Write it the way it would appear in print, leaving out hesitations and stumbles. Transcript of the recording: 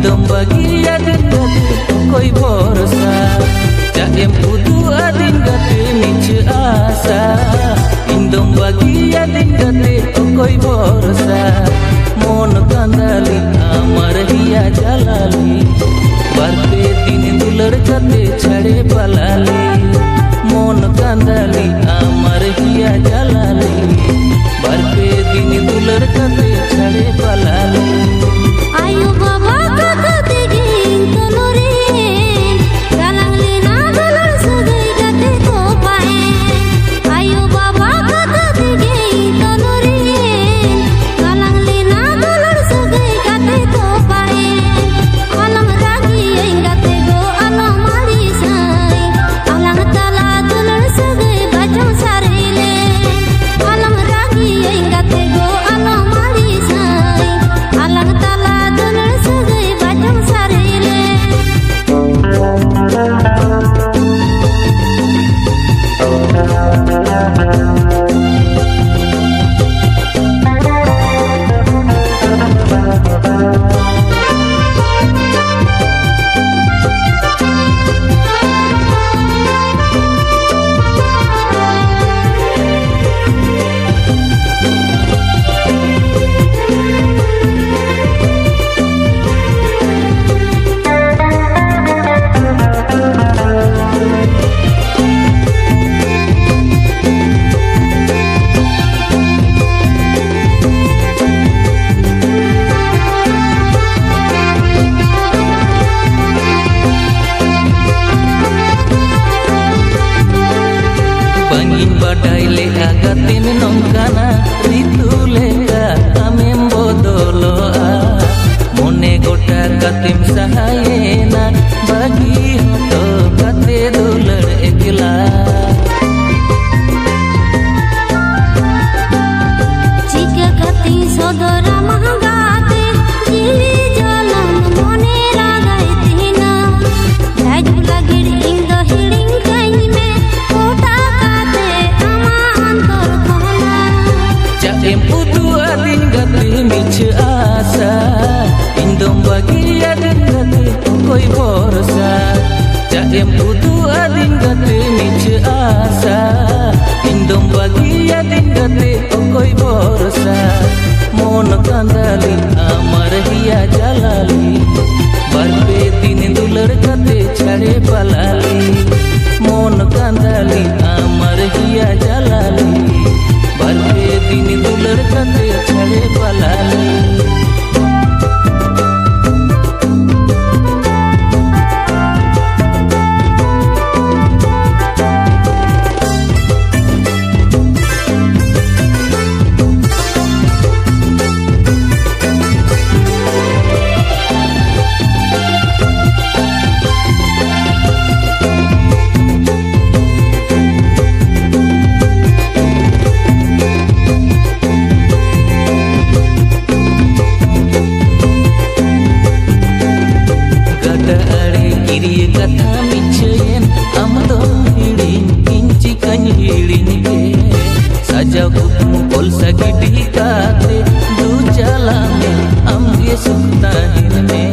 Indom bagi adin gade koi borosa Jaem pudu adin gade niche asa Indom bagi adin gade koi borosa Mon kandali amar hiya jalali Barpe din dulad kate chhade palali Mon kandali amar hiya jalali Barpe din dulad kate chhade palali Ayo baba kata tegin tolorin galang lina galar sagai gate ko pae Ayo baba kata tegin tolorin galang lina galar sagai gate ko pae alam ragi gate go alam mali sai alang tala galar sagai bajang sarile alam ragi gate go alam mali sai alang tala Badai leka gatin nongkana ritu leka amem bodoloa Mone gota gatim sahayena bagi hoto gate dulad ekla Jika gati sodora mahgate jili jalan mone lagai tina Daju lagir indo hiling kain me kota kate ama antor kona Jaem putu adin gate niche asa Indom bagi adin gate koi borosa Jaem putu adin gate niche asa Indom bagi adin gate koi borosa Mon kandali amar hiya jalali Barpe din dulad kate chhade palali Mon kandali amar hiya jalali Barpe din dulad kate chhade palali Kata miceyen amdom hiling inci kan hiling ke Saja kukmu kol sagidi kate du jalame amge sukta hirme